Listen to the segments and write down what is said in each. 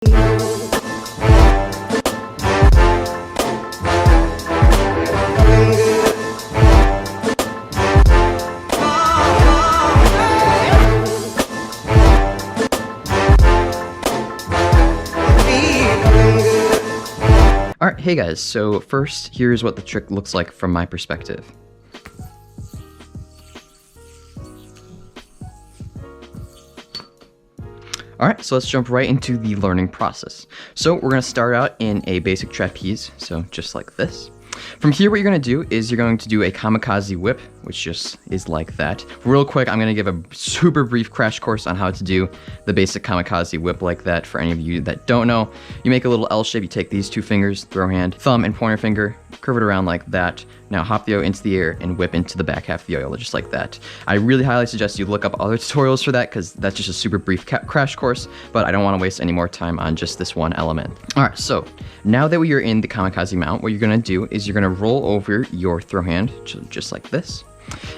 Alright, hey guys, so first, here's what the trick looks like from my perspective. Alright, so let's jump right into the learning process. So we're going to start out in a basic trapeze, so just like this. From here, what you're going to do is you're going to do a Kamikaze Whip, which just is like that. Real quick, I'm going to give a super brief crash course on how to do the basic Kamikaze Whip like that for any of you that don't know. You make a little L shape, you take these two fingers, throw hand, thumb, and pointer finger, curve it around like that. Now hop the yo-yo into the air and whip into the back half of the yo-yo, just like that. I really highly suggest you look up other tutorials for that because that's just a super brief crash course, but I don't want to waste any more time on just this one element. All right, so now that we are in the Kamikaze mount, what you're going to do is you're going to roll over your throw hand, just like this.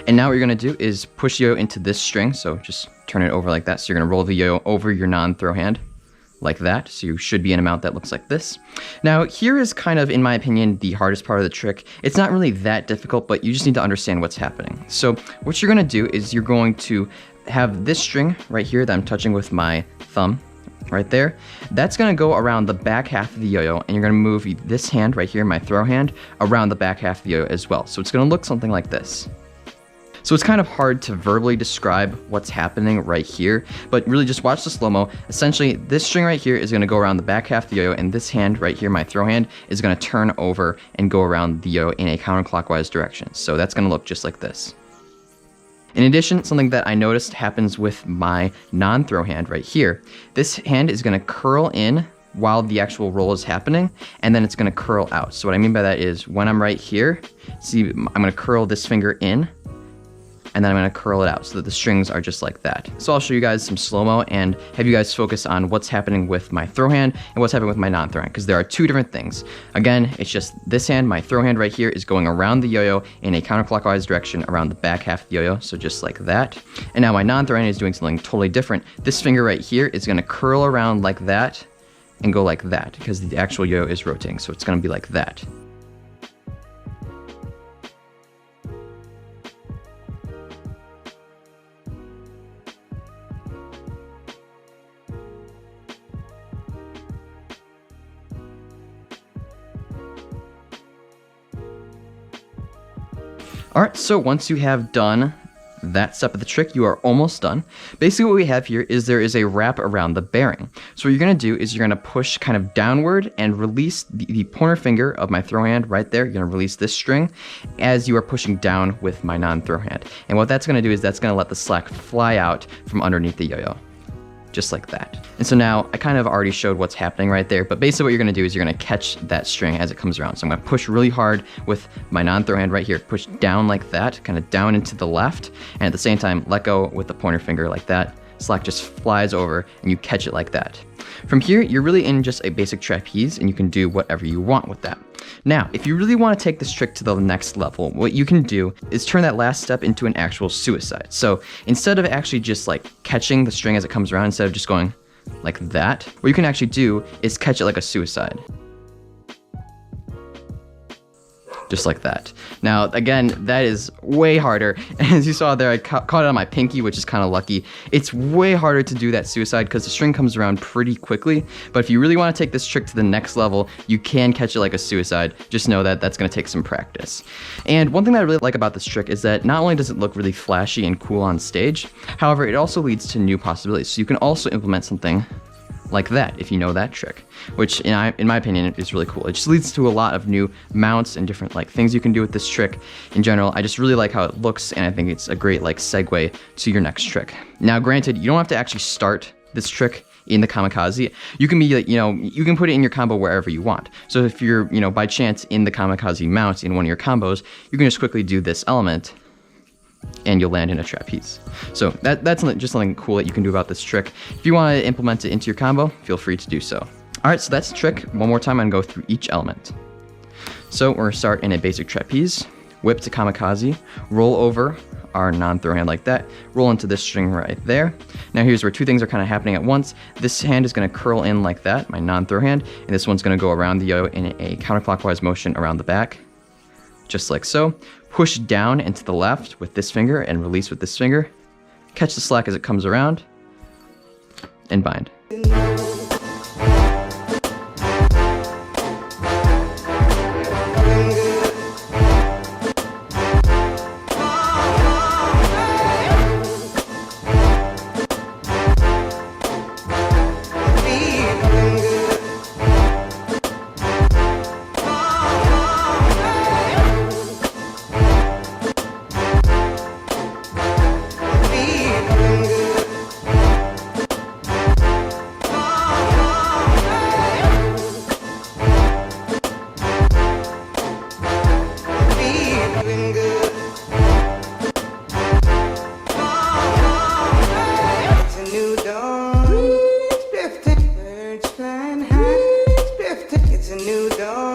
And now what you're going to do is push the yo-yo into this string, so just turn it over like that. So you're going to roll the yo-yo over your non-throw hand, like that. So you should be in a mount that looks like this. Now here is kind of, in my opinion, the hardest part of the trick. It's not really that difficult, but you just need to understand what's happening. So what you're gonna do is you're going to have this string right here that I'm touching with my thumb right there. That's gonna go around the back half of the yo-yo, and you're gonna move this hand right here, my throw hand, around the back half of the yo-yo as well. So it's gonna look something like this. So it's kind of hard to verbally describe what's happening right here, but really just watch the slow-mo. Essentially, this string right here is going to go around the back half of the yo-yo, and this hand right here, my throw hand, is going to turn over and go around the yo-yo in a counterclockwise direction. So that's going to look just like this. In addition, something that I noticed happens with my non-throw hand right here. This hand is going to curl in while the actual roll is happening, and then it's going to curl out. So what I mean by that is when I'm right here, see, I'm going to curl this finger in, and then I'm going to curl it out so that the strings are just like that. So I'll show you guys some slow-mo and have you guys focus on what's happening with my throw hand and what's happening with my non-throw hand, because there are two different things. Again, it's just this hand, my throw hand right here, is going around the yo-yo in a counterclockwise direction around the back half of the yo-yo, so just like that. And now my non-throw hand is doing something totally different. This finger right here is going to curl around like that and go like that because the actual yo-yo is rotating, so it's going to be like that. Alright, so once you have done that step of the trick, you are almost done. Basically what we have here is there is a wrap around the bearing. So what you're going to do is you're going to push kind of downward and release the pointer finger of my throw hand right there. You're going to release this string as you are pushing down with my non-throw hand. And what that's going to do is that's going to let the slack fly out from underneath the yo-yo. Just like that. And so now I kind of already showed what's happening right there, but basically what you're gonna do is you're gonna catch that string as it comes around. So I'm gonna push really hard with my non-throw hand right here, push down like that, kind of down into the left, and at the same time, let go with the pointer finger like that. Slack just flies over and you catch it like that. From here, you're really in just a basic trapeze and you can do whatever you want with that. Now, if you really want to take this trick to the next level, what you can do is turn that last step into an actual suicide. So instead of actually just like catching the string as it comes around, instead of just going like that, what you can actually do is catch it like a suicide. Just like that. Now, again, that is way harder. As you saw there, I caught it on my pinky, which is kind of lucky. It's way harder to do that suicide because the string comes around pretty quickly. But if you really want to take this trick to the next level, you can catch it like a suicide. Just know that that's going to take some practice. And one thing that I really like about this trick is that not only does it look really flashy and cool on stage, however, it also leads to new possibilities. So you can also implement something like that if you know that trick, which in my opinion is really cool. It just leads to a lot of new mounts and different like things you can do with this trick. In general, I just really like how it looks, and I think it's a great like segue to your next trick. Now granted, you don't have to actually start this trick in the Kamikaze. You can be like, you can put it in your combo wherever you want. So if you're, by chance in the Kamikaze mount in one of your combos, you can just quickly do this element and you'll land in a trapeze. So that's just something cool that you can do about this trick. If you want to implement it into your combo, feel free to do so. All right, so that's the trick. One more time, I'm gonna go through each element. So we're gonna start in a basic trapeze, whip to Kamikaze, roll over our non-throw hand like that, roll into this string right there. Now here's where two things are kind of happening at once. This hand is going to curl in like that, my non-throw hand, and this one's going to go around the yo-yo in a counterclockwise motion around the back, just like so. Push down and to the left with this finger and release with this finger. Catch the slack as it comes around, and bind. It's a new dawn.